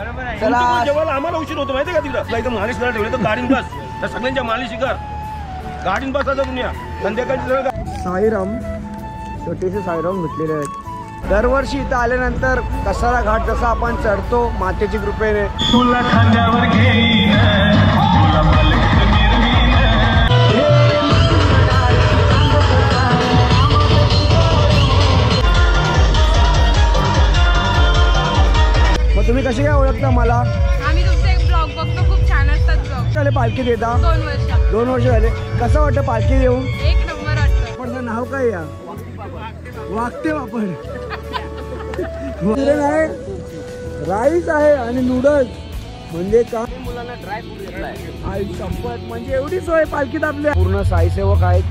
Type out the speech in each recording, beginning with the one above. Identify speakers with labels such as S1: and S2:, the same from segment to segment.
S1: चला जेवायला आम्हाला उशीर होतो माहिती का तिकडं एकदम मालिश करायला ठेवले तर गाडीन बस तर सगळ्यांच्या मालिशी कर गाडीन बसायचा दुनिया संध्याकाळची
S2: साईराम छोटेसे साईराम भेटलेले आहेत दरवर्षी इथं आल्यानंतर कसारा घाट जसा आपण चढतो मातेच्या कृपेने
S3: तुला खांद्यावर घेईन तुला पलक मिरवीन
S2: मग तुम्ही कसे काय ओळखता मला
S4: आम्ही तुमचे ब्लॉग बघतो खूप छान असतात ब्लॉग
S2: झाले पालखी देता
S4: 2
S2: वर्ष झाले कसं वाटतं पालखी देऊन
S4: एक नंबर वाटतं
S2: पण नाव काय या वागते आपण आहे राईस आहे आणि नूडल्स म्हणजे काय
S1: मुलांना ड्राय फ्रूट घेतलाय
S2: आई संपत म्हणजे एवढी सोय पालखीत आपल्या पूर्ण साईसेवक आहेत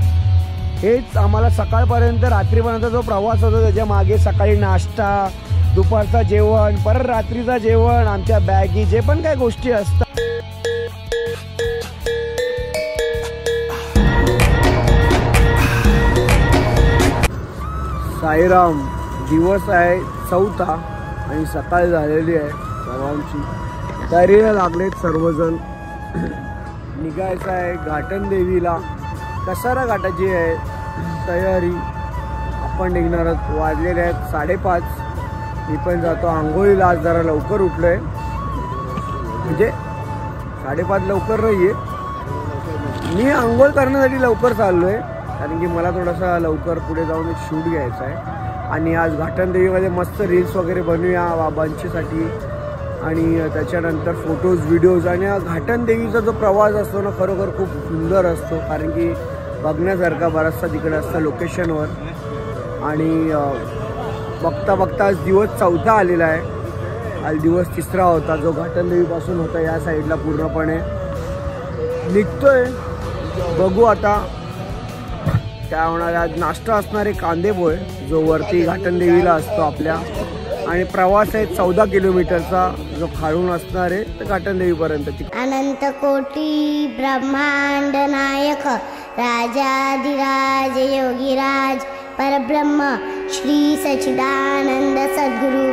S2: हेच आम्हाला सकाळपर्यंत रात्रीपर्यंत जो प्रवास होतो त्याच्या मागे सकाळी नाश्ता दुपारचा जेवण परत रात्रीचा जेवण आमच्या बॅगी जे पण काही गोष्टी असतात साईराम दिवस आहे 4था आणि सकाळ झालेली आहे सर्वांची तयारीला लागलेत सर्वजण निघायचं आहे घाटन देवीला कसारा घाटाची आहे तयारी आपण निघणार आहोत वाजलेले आहेत 5:30 मी पण जातो आंघोळीला आज जरा लवकर उठलोय म्हणजे 5:30 लवकर नाहीये मी आंघोळ करण्यासाठी लवकर चाललोय कारण की मला थोडासा लवकर पुढे जाऊन एक शूट घ्यायचा आहे आणि आज घाटन देवीमध्ये मस्त रील्स वगैरे बनवूया बाबांच्यासाठी आणि त्याच्यानंतर फोटोज व्हिडिओज आणि घाटन देवीचा जो प्रवास असतो ना खरोखर खूप सुंदर असतो कारण की बघण्यासारखा बराचसा तिकडे असतं लोकेशनवर आणि बघता बघता आज दिवस 4था आलेला आहे आज दिवस 3रा होता जो घाटन देवीपासून होता या साईडला पूर्णपणे निघतोय बघू आता काय होणार आज नाश्ता असणारे कांदे पोहे जो वरती घाटन देवीला असतो आपल्या आणि प्रवास आहे 14 किलोमीटरचा जो खालून असणार आहे तर घाटन देवीपर्यंत
S5: अनंत कोटी ब्रह्मांड नायक राजाधिराज योगीराज परब्रह्म श्री सच्चिदानंद सद्गुरु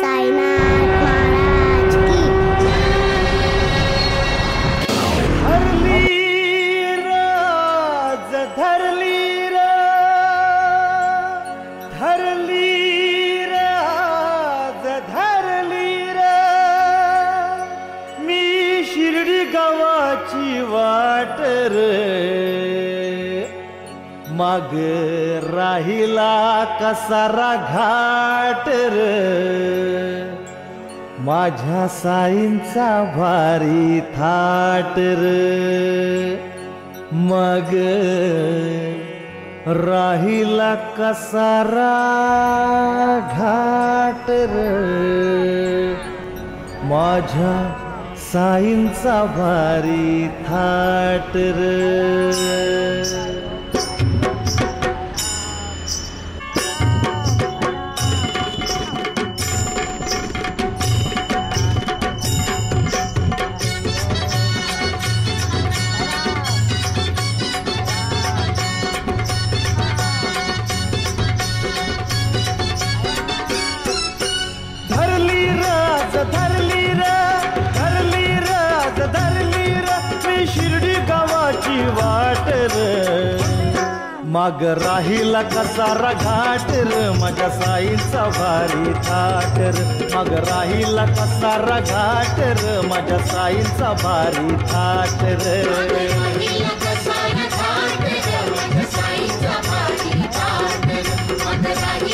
S5: साईनाथ महाराज की
S3: माग राहिला कसारा घाट र माझ्या साईंचा भारी थाट र मग राहिला कसारा घाट र माझ्या साईंचा भारी थाट र माग राहिला कसारा घाट र माझ्या साईंचा भारी थाट र माग राहिला कसारा घाट र माझ्या साईंचा भारी थाट र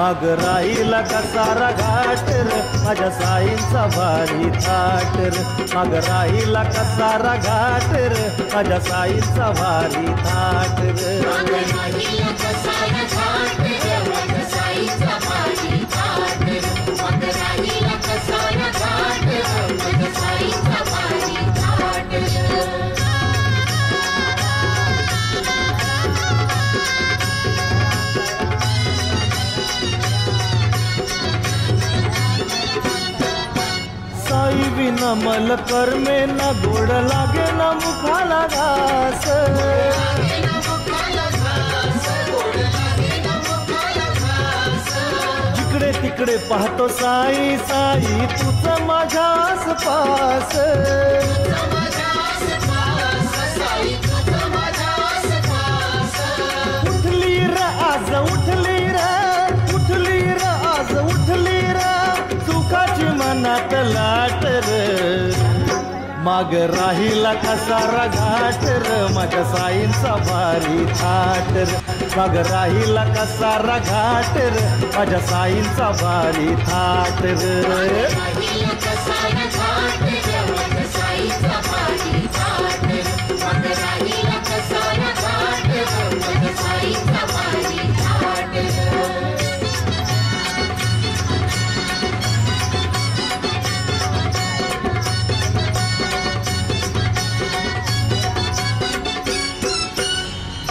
S3: माग राहिला कसारा घाट र माझ्या साईंचा भारी थाट र माग राहिला कसारा घाट र माझ्या साईंचा भारी थाट नमल करमे ना गोड लागे ना मुखाला घास जिकडे तिकडे पाहतो साई साई तूच माझ्या आसपास उठली र आज उठली र उठली र आज उठली र सुखाची मनात लाट र माग राहिला कसारा घाट र माझ्या साईंचा भारी थाट र माग राहिला कसारा घाट र माझ्या साईंचा भारी थाट र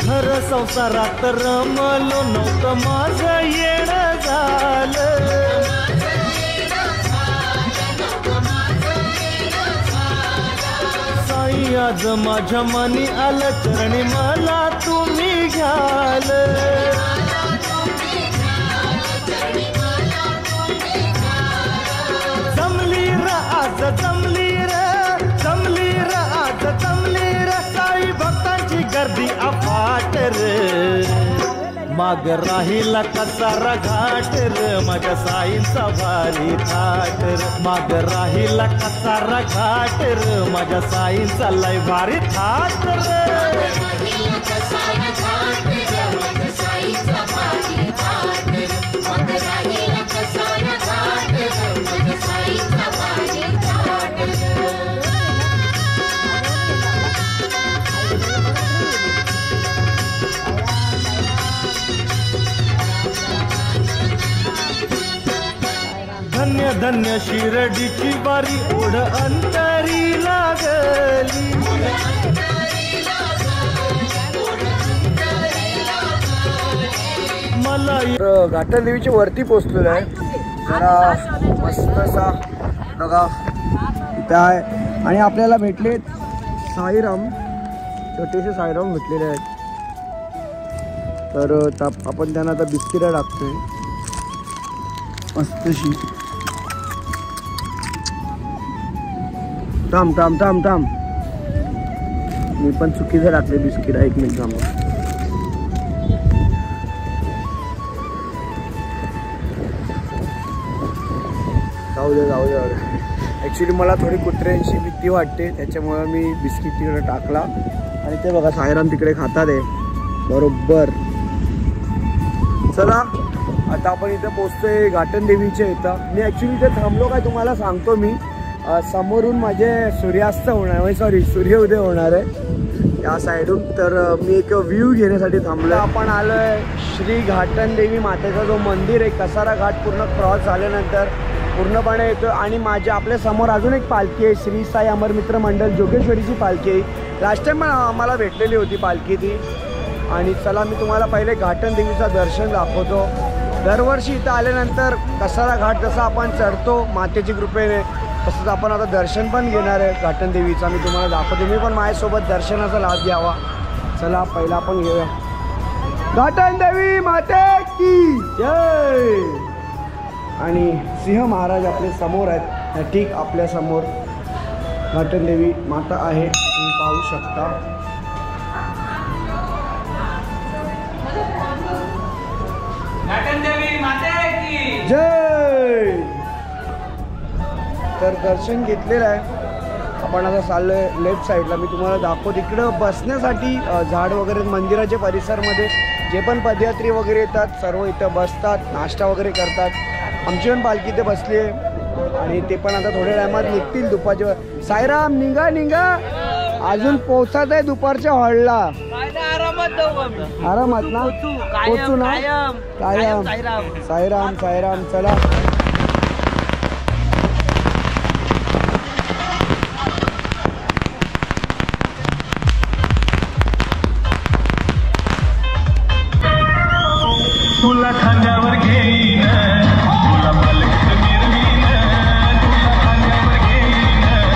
S3: घर संसारात रमलो नव्हतं माझं येणं झालं साई आज माझ्या मनी आलं चरणी मला तुम्ही घ्याल जमली र आज जमली र जमली र आज जमली र साई भक्तांची गर्दी अफाट र माग राहिला कसारा घाट र माझ्या साईंचा भारी थाट र माग राहिला कसारा घाट र माझ्या साईंचा लय भारी थाट र धन्य धन्य शिर्डीची वारी ओढ अंतरी लागली मला
S2: घाटन देवीच्या वरती पोहोचलेलो आहे जरा मस्त असा बघा इथे आहे आणि आपल्याला भेटलेत साईराम छोटेसे साईराम भेटलेले आहेत तर आपण त्यांना आता बिस्किटं टाकतोय मस्तशी थांब थांब थांब थांब मी पण चुकीचं टाकले बिस्किट एक मिनिट थांब जाऊ दे जाऊ दे ॲक्च्युली मला थोडी कुत्र्यांची भीती वाटते त्याच्यामुळे मी बिस्किट तिकडे टाकला आणि ते बघा साईराम तिकडे खातात आहे बरोबर चला आता आपण इथं पोचतोय घाटन देवीच्या इथं मी ॲक्च्युली इथे थांबलो काय तुम्हाला सांगतो मी समोरून माझे सूर्यास्त होणार आहे सॉरी सूर्योदय होणार आहे या साईडून तर मी एक व्ह्यू घेण्यासाठी थांबलो आपण आलो आहे श्री घाटन देवी मातेचा जो मंदिर आहे कसारा घाट पूर्ण क्रॉस झाल्यानंतर पूर्णपणे येतो आणि माझ्या आपल्या समोर अजून एक पालखी आहे श्री साई अमरमित्र मंडळ जोगेश्वरीची पालखी आहे लास्ट टाइम पण आम्हाला भेटलेली होती पालखी ती आणि चला मी तुम्हाला पहिले घाटन देवीचं दर्शन दाखवतो दरवर्षी इथं आल्यानंतर कसारा घाट जसा आपण चढतो मातेची कृपेने तसंच आपण आता दर्शन पण घेणार आहे घाटन देवीचा मी तुम्हाला दाखवतो मी पण माझ्यासोबत दर्शनाचा लाभ घ्यावा चला पहिला आपण घेऊया घाटन देवी माते की जय आणि सिंह महाराज आपले समोर आहेत ठीक आपल्या समोर घाटन देवी माता आहे तुम्ही पाहू शकता
S6: घाटन देवी माते की
S2: जय तर दर्शन घेतलेलं आहे आपण आता चाललो आहे लेफ्ट साईडला मी तुम्हाला दाखवतो इकडं बसण्यासाठी झाड वगैरे मंदिराच्या परिसरमध्ये जे पण पदयात्री वगैरे येतात सर्व इथं बसतात नाश्ता वगैरे करतात आमची पण पालखी इथे बसली आहे आणि ते पण आता थोड्या टायमात निघतील दुपारच्या साईराम निघा निघा अजून पोहोचत आहे दुपारच्या हॉलला आरामात ना पोचू ना कायम साईराम साईराम चला
S3: तुला खांद्यावर घेईन तुला पलक मिरवीन तुला खांद्यावर घेईन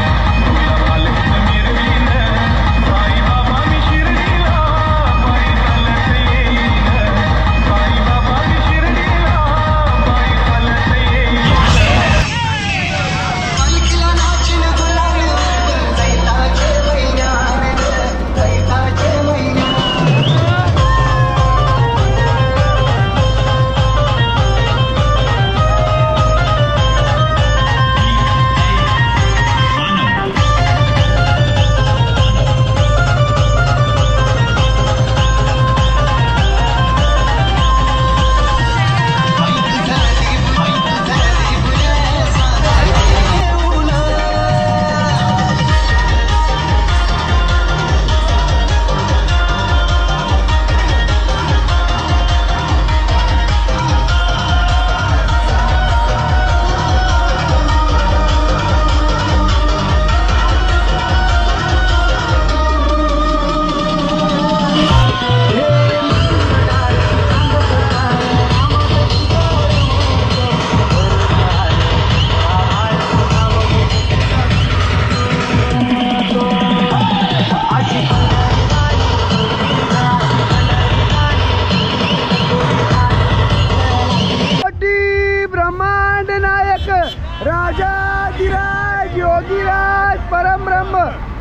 S2: योगीराज परमब्रह्म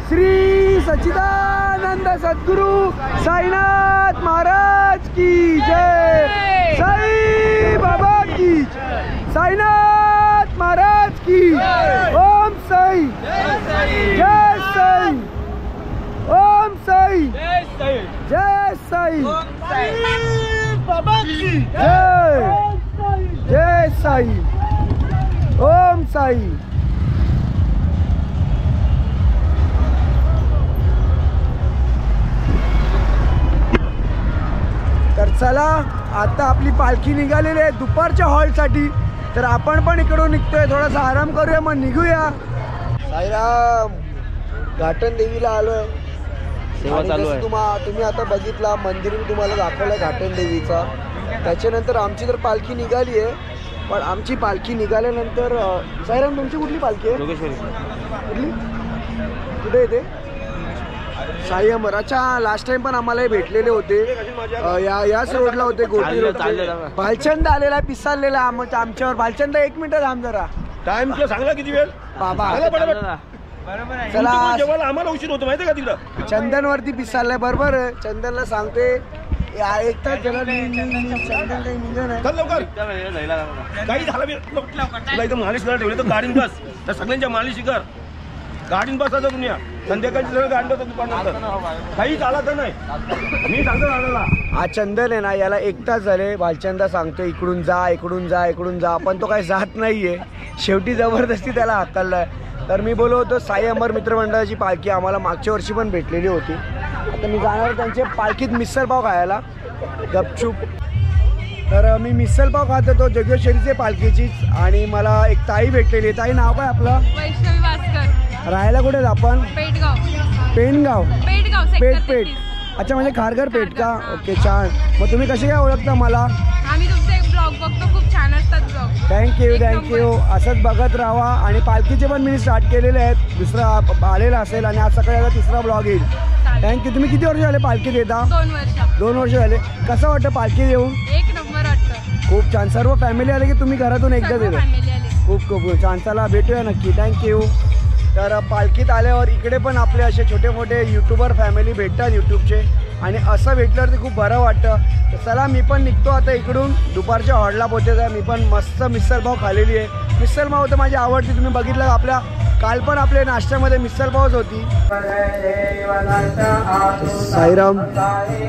S2: श्री सच्चिदानंद सद्गुरु साईनाथ महाराज की जय। साई बाबा की जय। साईनाथ महाराज की ओम साई जय साई। ओम साई जय साई। बाबा की जय। जय साई। ओम साई। तर चला आता आपली पालखी निघालेली आहे दुपारच्या हॉलसाठी, तर आपण पण इकडून निघतोय, थोडासा आराम करूया मग निघूया। साईराम, घाटन देवीला आलोय, सेवा चालू आहे। तुम्ही आता बघितला मंदिर मी तुम्हाला दाखवलं घाटन देवीचा, त्याच्यानंतर आमची तर पालखी निघाली आहे, पण आमची पालखी निघाल्यानंतर साईराम तुमची कुठली पालखी आहे? योगेश्वरी। कुठली? कुठे येते? साई अमर। अच्छा, लास्ट टाइम पण आम्हाला भेटलेले होते, याच रोडला होते, गोटी रोड। भालचंद आलेला पिसालेला आमच्यावर। भालचंद 1 मिनिट थांब जरा,
S1: टाइम तुला सांगला किती वेळ
S2: बाबा?
S1: चला, आम्हाला उशीर होतो माहिती का तिकडं?
S2: चंदन वरती पिसाललाय, बरोबर आहे। चंदनला सांगते 1 तास झाला, चंदन काही निघण आहे,
S1: लवकर काही झालं तुला इथं मालिश करायला ठेवले तर गाडीन बस, तर सगळ्यांच्या मालिशी कर, गाडीन बसायचं दुनिया, संध्याकाळची सगळं गाडी बसत दुपारनंतर, काही चालत नाही, मी सांगतो दादाला।
S2: हा चंदन आहे ना, याला 1 तास झाले भालचंदा सांगतो इकडून जा इकडून जा इकडून जा, पण तो काही जात नाहीये, शेवटी जबरदस्ती त्याला हाकललाय। तर मी बोललो होतो साई अमर मित्रमंडळाची पालखी आम्हाला मागच्या वर्षी पण भेटलेली होती, आता मी जाणार त्यांच्या पालखीत मिसळ पाव खायला गपचूप। तर मी मिसळ पाव खात होतो जोगेश्वरीचे पालखीचीच, आणि मला एक ताई भेटलेली। ताई नाव काय आपलं?
S4: वैष्णवी वासकर।
S2: राहायला कुठे आपण?
S4: पेटगाव।
S2: पेनगाव?
S4: पेटगाव
S2: पेट
S4: सेक्टर
S2: पेट।
S4: 33।
S2: अच्छा, म्हणजे खारघर पेट का? ओके, छान। मग तुम्ही कसे काय ओळखता मला?
S4: आम्ही तुमचे ब्लॉग बघतो, खूप छान असतात ब्लॉग।
S2: थँक्यू थँक्यू, असंच बघत राहा। आणि पालखीचे पण मी स्टार्ट केलेले आहेत, दुसरा आलेला असेल आणि आज सकाळी आता 3रा ब्लॉग येईल। थँक्यू। तुम्ही किती वर्ष झाले पालखीत येता?
S4: 2 वर्ष।
S2: 2 वर्ष झाले। कसं वाटतं पालखीत येऊन?
S4: 1 नंबर वाटतं,
S2: खूप छान। सर्व फॅमिली आले की तुम्ही घरातून एकदा
S4: सर्व
S2: येतो?
S4: फॅमिली आले।
S2: खूप खूप छान, चला भेटूया नक्की, थँक्यू। तर पालखीत आल्यावर इकडे पण आपले असे छोटे मोठे यूट्यूबर फॅमिली भेटतात यूट्यूबचे, आणि असं भेटल्यावर ते खूप बरं वाटतं। तर चला मी पण निघतो आता इकडून, दुपारच्या हॉडला पोहोचायचं आहे। मी पण मस्त मिसळ पाव खाल्लेली आहे, मिसळ पाव तर माझी आवडती, तुम्ही बघितलं आपल्या काल पण आपल्या नाश्त्यामध्ये मिसळ पावच होती। साईराम,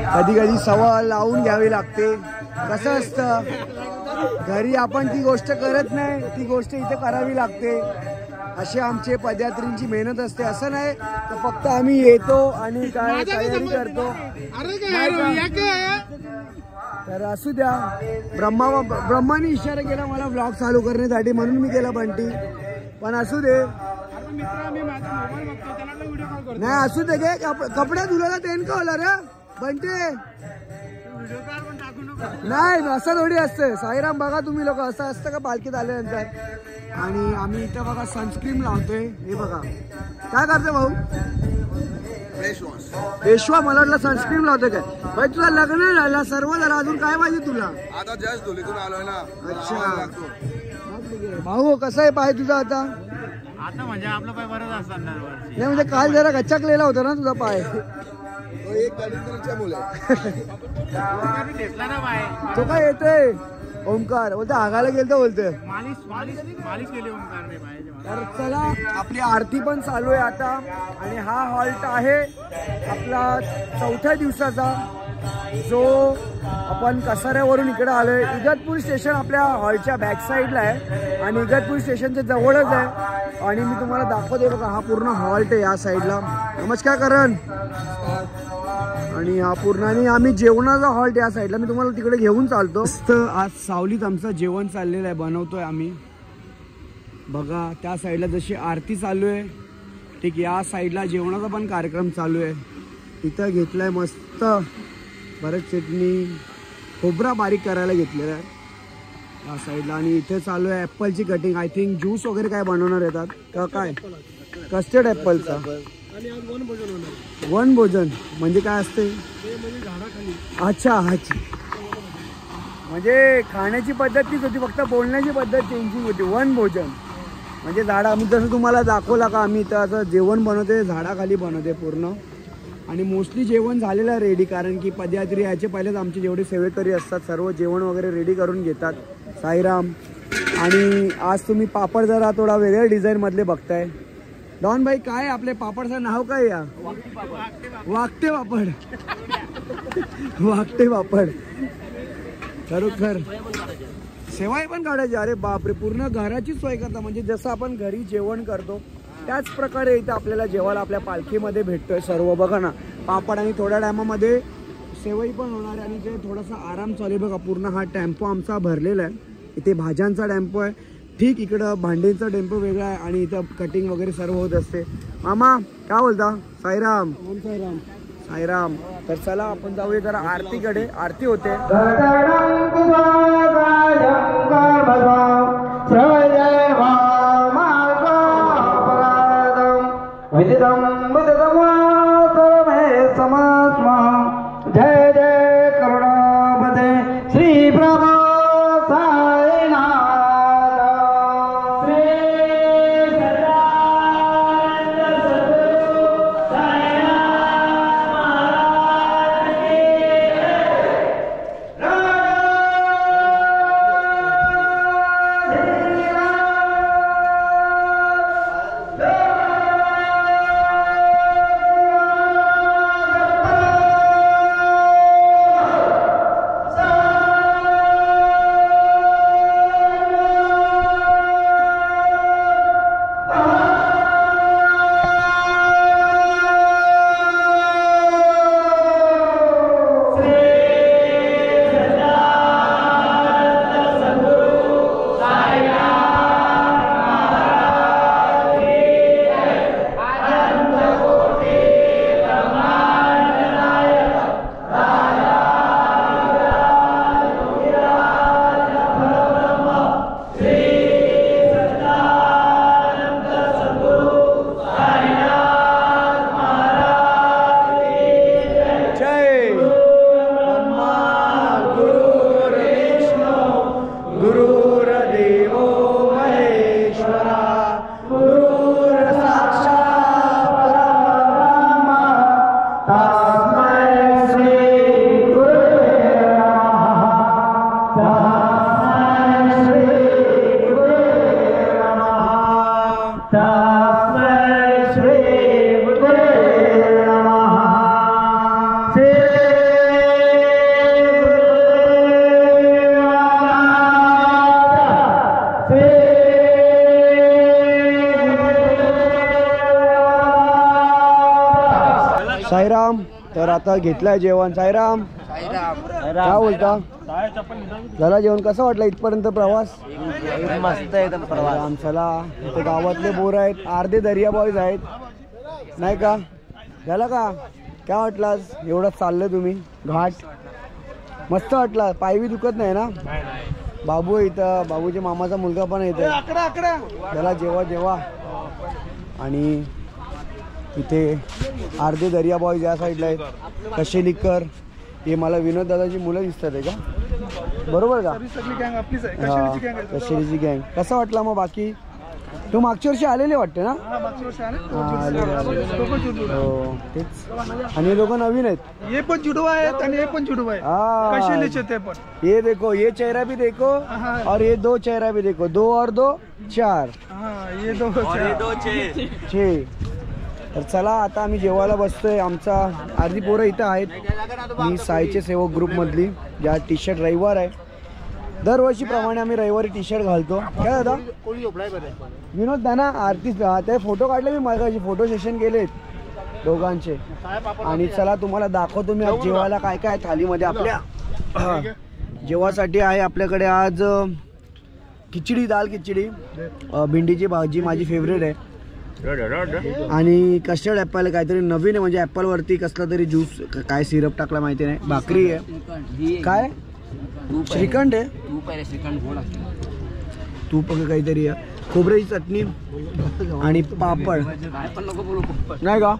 S2: कधी कधी सवय लावून घ्यावी लागते, कसं असतं घरी आपण ती गोष्ट करत नाही, ती गोष्ट इथे करावी लागते, असे आमचे पदयात्रींची मेहनत असते। असं नाही तर फक्त आम्ही येतो आणि काय तयारी करतो, तर असू द्या। ब्रह्माने इशारा केला मला ब्लॉग चालू करण्यासाठी, म्हणून मी केला बंटी, पण असू दे, नाही असू दे गे, कपडे धुलायला तेन का होला रे बंटे, नाही असं थोडी असतं। साईराम बघा तुम्ही लोक, असं असतं का पालखीत आल्यानंतर? आणि आम्ही इथं बघा सनस्क्रीन लावतोय, हे बघा काय करतोय भाऊ? पेशवा। मला वाटलं सनस्क्रीन लावतोय काय? भाई तुझं लग्न झालं, सर्व झालं, अजून काय पाहिजे तुला?
S7: आता जस्ट धुलीतून आलोय ना।
S2: अच्छा भाऊ, कसं आहे पाय तुझा आता?
S3: आता म्हणजे आपलं पाय बरंच असतात ना,
S2: नाही म्हणजे काल जरा गच्चकलेला होता ना तुझा पाय,
S7: एक गणितच्या मुले
S3: घेतला ना पाय,
S2: तो काय येतोय ओमकार बोलतो, आगायला गेलतो बोलतोय,
S3: मालिश केली ओमकार ने पाय।
S2: तर चला आपली आरती पण चालू आहे आता, आणि हा हॉल्ट आहे आपला 4थ्या दिवसाचा, जो आपण कसाऱ्यावरून इकडे आलोय। इगतपुरी स्टेशन आपल्या हॉलच्या बॅक साईडला आहे, आणि इगतपुरी स्टेशनच्या जवळच आहे, आणि मी तुम्हाला दाखवते बघा, हा पूर्ण हॉल्ट आहे या साईडला। नमस्कार करण। आणि हा पूर्ण, आणि आम्ही जेवणाचा हॉल्ट या साईडला, मी तुम्हाला तिकडे घेऊन चालतो। मस्त आज सावलीत आमचं जेवण चाललेलं आहे, बनवतोय आम्ही बघा। त्या साईडला जशी आरती चालू आहे, ठीक, या साईडला जेवणाचा पण कार्यक्रम चालू आहे। इथं घेतलाय मस्त बरंच चटणी, खोबरा बारीक करायला घेतलेला आहे या साईडला, आणि इथे चालू आहे ॲपलची कटिंग, आय थिंक ज्यूस वगैरे काय बनवणार येतात का काय? कस्टर्ड ॲपलचा। वन भोजन म्हणजे काय असते? अच्छा अच्छा, म्हणजे खाण्याची पद्धत तीच होती, फक्त बोलण्याची पद्धत चेंजिंग होती, वन भोजन। म्हणजे झाडं आम्ही जसं तुम्हाला दाखवला का आम्ही इथं असं जेवण बनवते झाडाखाली बनवते पूर्ण. आणि मोस्टली जेवण झालेलं आहे रेडी, कारण की पदयात्री याचे पहिलेच आमचे जेवढे सेवेकरी असतात सर्व जेवण वगैरे रेडी करून घेतात. साईराम. आणि आज तुम्ही पापड जरा थोडा वेगळ्या डिझाईनमधले बघताय. डॉन भाई काय आपले पापडचं नाव काय या? वागते पापड. वागते पापड खरोखर. सेवाई पण काढायची. अरे बापरे, पूर्ण घराची सोय करता. म्हणजे जसं आपण घरी जेवण करतो त्याच प्रकारे इथं आपल्याला जेवायला आपल्या पालखीमध्ये भेटतोय सर्व. बघा ना पापड. आणि थोड्या टायमामध्ये सेवई पण होणार आहे. आणि ते थोडासा आराम चालू आहे बघा. पूर्ण हा टेम्पो आमचा भरलेला आहे. इथे भाज्यांचा टेम्पो आहे, ठीक इकडं भांडींचा टेम्पो वेगळा आहे. आणि इथं कटिंग वगैरे सर्व होत असते. मामा काय बोलता? साईराम. साईराम. साईराम. तर चला आपण जाऊया जरा आरतीकडे. आरती होते.
S3: जय जय करुणापते श्री प्रभु
S2: साईराम. तर आता घेतलाय जेवण. साईराम. काय बोलता? झाला जेवण? कसं वाटलं इथपर्यंत प्रवास?
S3: मस्त एकदम प्रवास.
S2: चला इथे गावातले बोर आहेत, अर्धे दर्या बॉईज आहेत नाही का? झाला का? काय वाटलं आज एवढं चाललं तुम्ही? घाट मस्त वाटला. पायवी दुखत नाही ना? बाबू इथं, बाबूच्या मामाचा मुलगा पण येतो. त्याला जेवा जेवा. आणि इथे अर्धे दर्या बॉईज या साईडला आहेत. कशेलीकर हे मला विनोद दादाची मुलं दिसतात आहे का? बरोबर का? कशेलीची गँग. कसा वाटला मग बाकी? तू मागच्या वर्षी आलेले वाटते ना? हो तेच. आणि हे लोक नवीन आहेत.
S8: ये पण जुडवा आहेत आणि हे पण जुडवा आहे. कशेलीचे ते पण.
S2: ये देखो, ये चेहरा भी देखो और ये दो चेहरा भी देखो. 2 और 2 4.
S8: ये दो
S2: 6. तर चला आता आम्ही जेवायला बसतोय. आमचा अर्धी पोरं इथं आहेत. मी साईचे सेवक ग्रुपमधली. ज्या टी शर्ट रविवार आहे, दरवर्षीप्रमाणे आम्ही रविवारी टी शर्ट घालतो. काय दादा? विनोद दादा आरती ते फोटो काढले मी मागाशी. फोटो सेशन केलेत दोघांचे. आणि चला तुम्हाला दाखवतो मी आज जेवायला काय काय थालीमध्ये आपल्या. जेवासाठी आहे आपल्याकडे आज खिचडी, दाल खिचडी, भेंडीची भाजी माझी फेवरेट आहे, आणि कस्टर्ड ॲपल काहीतरी नवीन आहे. म्हणजे ॲपलवरती कसला तरी ज्यूस काय सिरप टाकला माहिती नाही. भाकरी आहे. काय श्रीखंड आहे? तूप काहीतरी आहे. खोबऱ्याची चटणी आणि पापड नाही का?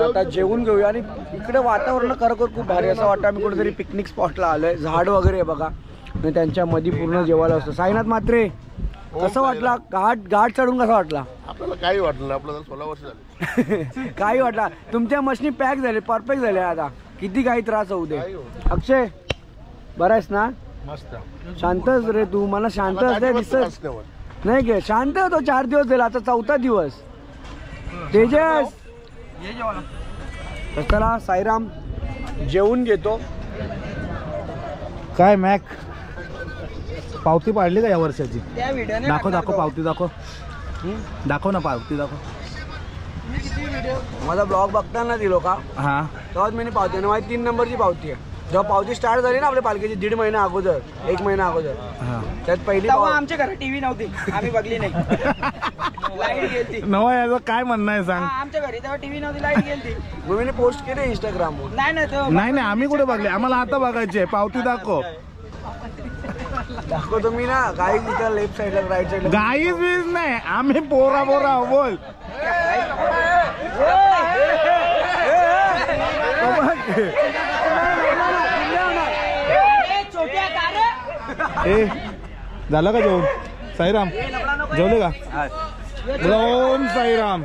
S2: आता जेवून घेऊया. आणि इकडे वातावरण खरोखर खूप भारी असं वाटतं. आम्ही कुठेतरी पिकनिक स्पॉटला आलोय. झाड वगैरे बघा आणि त्यांच्या मध्ये पूर्ण जेवायला असतं. साईनाथ मात्रे कसं वाटला घाट चढून कसा वाटला?
S7: आपल्याला काही वाटलं नाही, आपल्याला 16 वर्ष झाली.
S2: काही वाटला? तुमच्या मशीनी पॅक झाले, परफेक्ट झाले. आता किती काही त्रास होऊ दे. अक्षय बरं आहेस ना?
S7: मस्त.
S2: शांतच रे तू, मला शांत असते दिसत नाही गे. शांत होतो 4 दिवस झाले, आता 4था दिवस. तेजस चला साईराम जेवून घेतो.
S3: काय मॅक पावती पाडली का या वर्षाची? दाखव पावती दाखव ना, पावती दाखव.
S2: माझा ब्लॉग बघताना दिलो का?
S3: हा
S2: तेव्हाच मी पावती आहे. माझी 3 नंबरची पावती आहे. जेव्हा पावती स्टार्ट झाली ना आपल्या पालखीची 1.5 महिना अगोदर, 1 महिना अगोदर, त्यात पहिली
S9: आमच्या घरात टीव्ही नव्हती, आम्ही बघली नाही. लाईट गेली
S3: नवा याचं काय म्हणणं आहे सांग?
S9: आमच्या घरी तेव्हा टीव्ही नव्हती, लाईट गेली.
S2: मी पोस्ट केले इंस्टाग्रामवर.
S3: नाही आम्ही कुठे बघले, आम्हाला आता बघायचे. पावती दाखव.
S2: दाखवतो मी ना. गाई तिथं लेफ्ट साईडला, राईट साईडला.
S3: गाईच बीज नाही, आम्ही पोरा बोल. ए झालं का जेवण? साईराम जेवले का? ओम साईराम.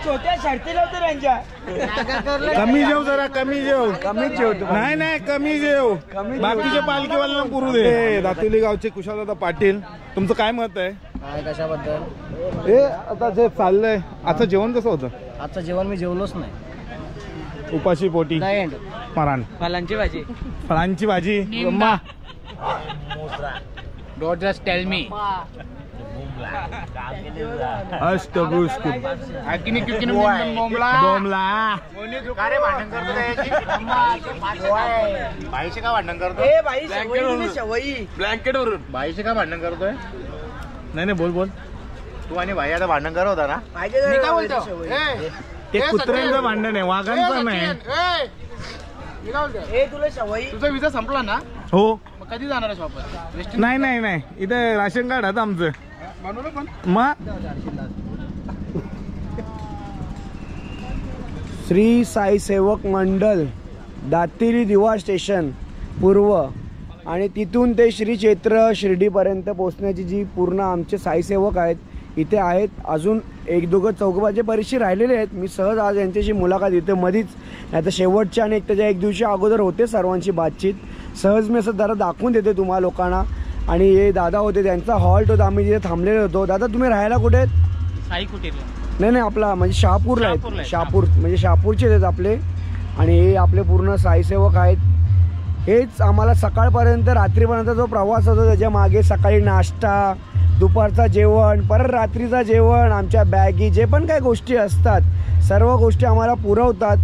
S9: छोट्या शर्तीला होते त्यांच्या.
S3: कमी जेव जरा, कमी जेव.
S2: कमीच जेवतो.
S3: नाही कमी जेव. बाकीचे पालखीवाल्यांना पुरू दे. दातेली गावचे कुशालदादा पाटील, तुमचं काय मत आहे?
S9: कशाबद्दल?
S3: ए आता जे चाललंय, आता जेवण कसं होतं?
S9: आजचं जेवण मी जेवलोच नाही.
S3: उपाशी पोटी मरान.
S9: फलांची भाजी.
S3: फळांची भाजी.
S6: Don't just tell me.
S3: अष्टभुज Bumla.
S6: अरे भांडण करतो बाईशी का भांडण करतो?
S9: ए बाई सवयी
S6: ब्लँकेट वरून बाईशी का भांडण करतोय?
S3: नाही बोल.
S6: तू आणि भाई आता भांडण करत होता ना?
S9: मी काय बोलतो?
S3: ते कुत्र्यांचं भांडण आहे, वाघांचं नाही.
S9: ए तुला सवयी.
S6: तुझा विजा संपला ना?
S3: हो.
S6: मग कधी जाणार आहेस वापस?
S3: नाही इथे राशन कार्ड आहे आमचं. मग
S2: श्री साई सेवक मंडल दातेरी दिवा स्टेशन पूर्व आणि तिथून ते श्री क्षेत्र शिर्डीपर्यंत पोहोचण्याची जी पूर्ण आमचे साईसेवक आहेत इथे आहेत. अजून 1-2 चौघबाचे बरेचसे राहिलेले आहेत. मी सहज आज यांच्याशी मुलाखत इथे मधीच, नाही तर शेवटच्या आणि त्याच्या 1 दिवशी अगोदर होते सर्वांची बातचीत. सहज मी असं जरा दाखवून देते तुम्हाला लोकांना. आणि हे दादा होते, त्यांचा हॉल्ट होता, आम्ही जिथे थांबलेलो होतो. दादा तुम्ही राहायला कुठे आहेत?
S6: साई कुटीरला.
S2: नाही आपला म्हणजे शहापूरला आहेत. शहापूर म्हणजे शहापूरचे आहेत आपले. आणि हे आपले पूर्ण साईसेवक आहेत. हेच आम्हाला सकाळपर्यंत रात्रीपर्यंत जो प्रवास होतो त्याच्या मागे सकाळी नाश्ता, दुपारचा जेवण, परत रात्रीचा जेवण, आमच्या बॅगी, जे पण काही गोष्टी असतात सर्व गोष्टी आम्हाला पुरवतात.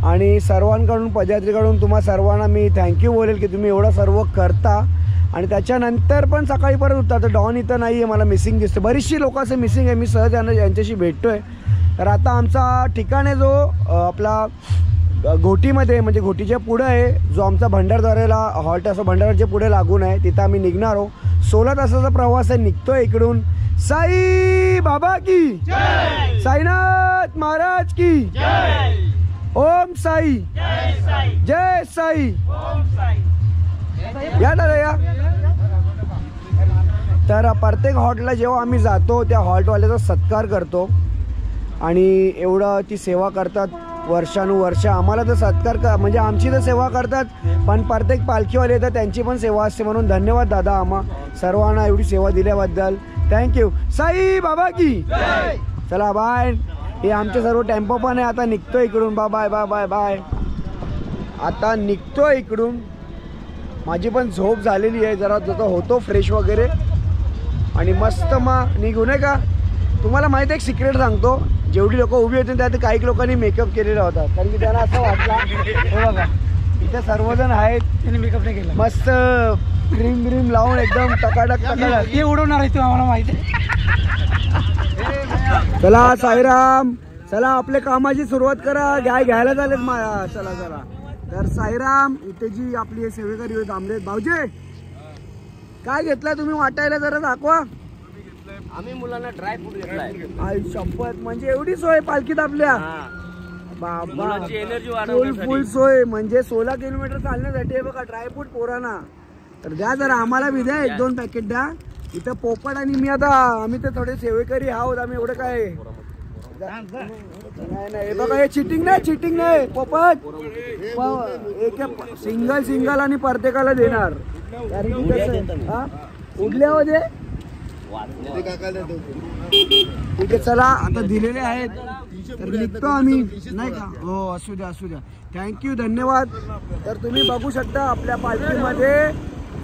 S2: आणि सर्वांकडून पदयात्रेकडून तुम्हा सर्वांना मी थँक्यू बोलेल की तुम्ही एवढं सर्व करता. आणि त्याच्यानंतर पण सकाळी परत होता. तर डॉन इथं नाही आहे, मला मिसिंग दिसतं. बरीचशी लोक असं मिसिंग आहे. मी सहज यांच्याशी भेटतोय. तर आता आमचा ठिकाण आहे जो आपला घोटीमध्ये, म्हणजे घोटीच्या पुढं आहे, जो आमचा भंडारदऱ्याला हॉल्ट असं भंडारच्या पुढे लागून आहे. तिथं आम्ही निघणार आहोत. 16 तासाचा प्रवास आहे. निघतोय इकडून. साई बाबा की जय, साईनाथ महाराज की जय, ओम साई जय साई. या दादा या. तर प्रत्येक हॉल्टला जेव्हा आम्ही जातो त्या हॉल्टवाल्याचा सत्कार करतो. आणि एवढं ती सेवा करतात वर्षानुवर्ष. आम्हाला तर सत्कार म्हणजे आमची तर सेवा करतात, पण प्रत्येक पालखीवाले येतात त्यांची पण सेवा असते. म्हणून धन्यवाद दादा आम्हा सर्वांना एवढी सेवा दिल्याबद्दल. थँक्यू. साई बाबा की जय. चला बाय. हे आमचे सर्व टेम्पो पण आहे. आता निघतो इकडून. Bye bye bye bye. आता निघतो इकडून. माझी पण झोप झालेली आहे, जरा होतो फ्रेश वगैरे आणि मस्त मग निघू नये का. तुम्हाला माहिती आहे एक सिक्रेट सांगतो. जेवढी लोक उभी होती त्यात काही लोकांनी मेकअप केलेला होता, कारण की त्यांना असं वाटलं हे बघा इथे सर्वजण आहेत त्यांनी मेकअप नाही केला, मस्त क्रीम ब्रीम लावून एकदम टकाटक ते उडवणार आहे, आम्हाला माहिती आहे. चला साईराम, चला आपल्या कामाची सुरुवात करा. घ्यायला झालेत चला चला. तर साईराम इथे जी आपली सेवेकरी थांबलेत. भाऊजी काय घेतलाय तुम्ही वाटायला जरा दाखवा.
S9: आम्ही मुलांना ड्राय फ्रूट घेतलाय.
S2: आई शपथ, म्हणजे एवढी सोय पालखीत आपल्या. बाबा फुल सोय, म्हणजे 16 किलोमीटर चालण्यासाठी बघा ड्रायफ्रूट पोरांना. तर द्या जरा आम्हाला बी द्या 1-2 पॅकेट द्या. इथं पोपट आणि मी आता आम्ही तर थोडे सेवेकरी आहोत. आम्ही एवढं काय नाही हे बघा, हे चिटिंग नाही पोपट एक सिंगल आणि प्रत्येकाला देणार. उडल्या होते ठीक आहे. चला आता दिलेले आहेत तर निघतो आम्ही नाही का. हो असू द्या थँक्यू धन्यवाद. तर तुम्ही बघू शकता आपल्या पालखीमध्ये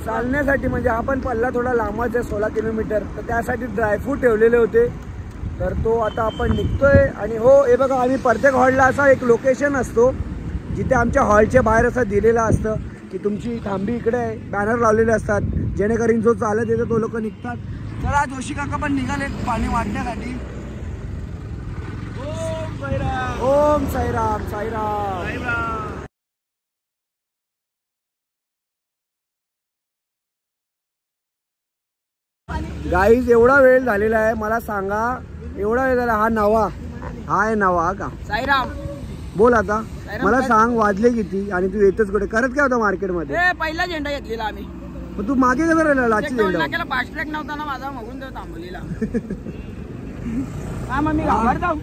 S2: चालण्यासाठी म्हणजे हा पण पल्ला थोडा लांबच आहे 16 किलोमीटर. तर त्यासाठी ड्रायफ्रूट ठेवलेले होते. तर तो आता आपण निघतोय. आणि हो हे बघा, आम्ही प्रत्येक हॉलला असा एक लोकेशन असतो जिथे आमच्या हॉलच्या बाहेर असं दिलेलं असतं की तुमची थांबी इकडे आहे. बॅनर लावलेले असतात जेणेकरून जो चालत येतो तो लोक निघतात. चला जोशी काका पण निघाले पाणी वाटण्यासाठी. ओम साईराम साईराम. गाईज एवढा वेळ झालेला आहे, मला सांगा एवढा वेळ झाला. हा आहे नवा का
S9: साईराम
S2: बोल आता मला सांग वाजले किती आणि तू येतच कुठे करत काय होता मार्केटमध्ये?
S9: पहिला झेंडा घेतलेला आम्ही.
S2: तू मागे कसं राहिला लाची झेंडा?
S9: फास्ट ट्रॅक नव्हता ना माझा, मागून तो थांबवलेला. हा मग मी घाबरतो.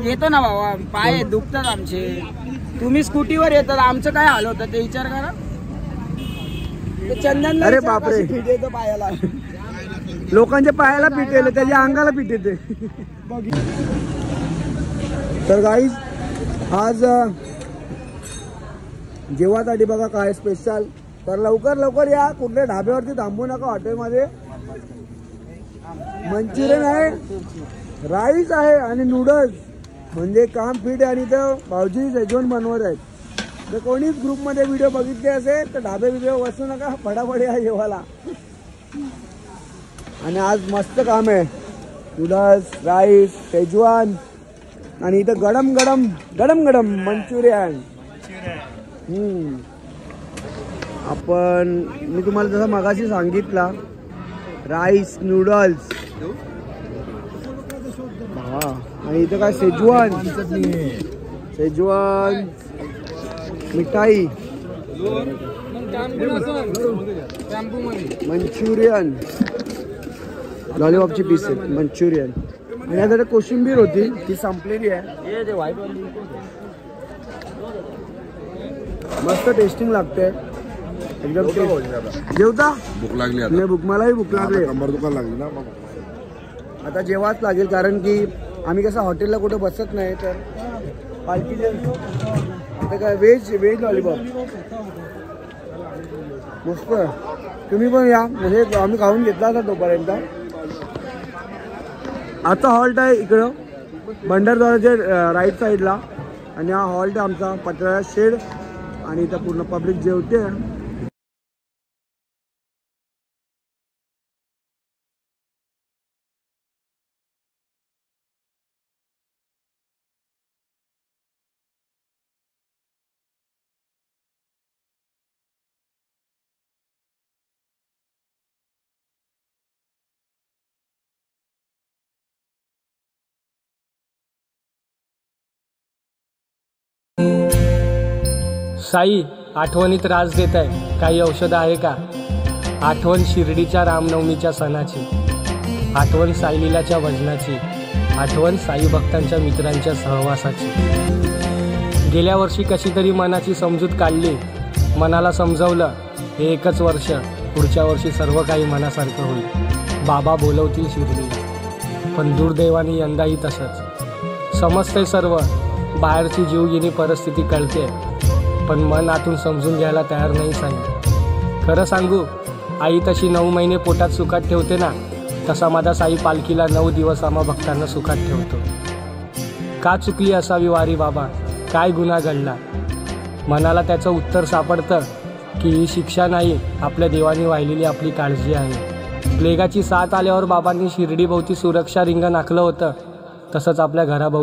S9: येतो ना बाबा, पाय दुखतात आमचे. तुम्ही स्कूटीवर येतात, आमचं काय हाल होतं ते विचार करा. चंदन
S2: अरे बापरे,
S9: पीठ येतो पायाला.
S2: लोकांच्या पायाला पीठ येते, त्याच्या अंगाला पीठ येते. तर गाईज आज जेवासाठी बघा काय स्पेशल. तर लवकर या, कुठल्या ढाब्यावरती थांबू नका. हॉटेलमध्ये मंचुरियन आहे, राईस आहे आणि नूडल्स म्हणजे काम फिट आहे. आणि तर भाऊजी शेजवान बनवत आहेत. तर कोणीच ग्रुपमध्ये व्हिडिओ बघितले असेल तर ढाबे व्हिडिओ बसू नका, फटाफट या जेवायला. आणि आज मस्त काम आहे, नूडल्स राईस शेजवान आणि इथं गरम गरम मंचुरियन. आपण मी तुम्हाला जसं मगाशी सांगितला राईस नूडल्स आणि इथं काय शेजवान मिठाई मंचुरियन लॉलीपॉपची पीस आहेत मंचुरियन. आणि आता कोशिंबीर होती ती संपलेली आहे. मस्त टेस्टिंग लागते एकदम. जेवता
S7: भूक लागली
S2: नाही? भूक मलाही भूक लागली.
S7: दुकान लागली ना
S2: आता जेवाच लागेल कारण की आम्ही कसं हॉटेलला कुठे बसत नाही. तर पालखीचे आता काय व्हेज लॉलीपॉप मस्त. तुम्ही पण या, म्हणजे आम्ही खाऊन घेतला होता तोपर्यंत. आता हॉल्ट आहे इकडं भंडारदऱ्याच्या राईट साईडला आणि हा हॉल्ट आहे आमचा पत्र्याचा शेड. आणि इथं पूर्ण पब्लिक जेवते.
S10: साई आठवणीत त्रास देत आहे, काही औषध आहे का? आठवण शिर्डीच्या रामनवमीच्या सणाची, आठवण साईलीलाच्या भजनाची, आठवण साई भक्तांच्या मित्रांच्या सहवासाची. गेल्या वर्षी कशी तरी मनाची समजूत काढली, मनाला समजवलं हे एकच वर्ष, पुढच्या वर्षी सर्व काही मनासारखं होईल. बाबा बोलवतील शिर्डीला. पण दुर्दैवाने यंदाही तसंच. समजतंय सर्व, बाहेरची जीवघेणी परिस्थिती कळते, पण मन आतून समजून घ्यायला तयार नाही साई. खरं सांगू, आई तशी 9 महिने पोटात सुखात ठेवते ना, तसा माझा साई पालखीला 9 दिवस आम्हा भक्तांना सुखात ठेवतो. का चुकली असावी वारी बाबा, काय गुन्हा घडला? मनाला त्याचं उत्तर सापडतं की ही शिक्षा नाही, आपल्या देवाने वाहिलेली आपली काळजी आहे. प्लेगाची साथ आल्यावर बाबांनी शिर्डीभोवती सुरक्षा रिंगण आखलं होतं, तसंच आपल्या घराभोवती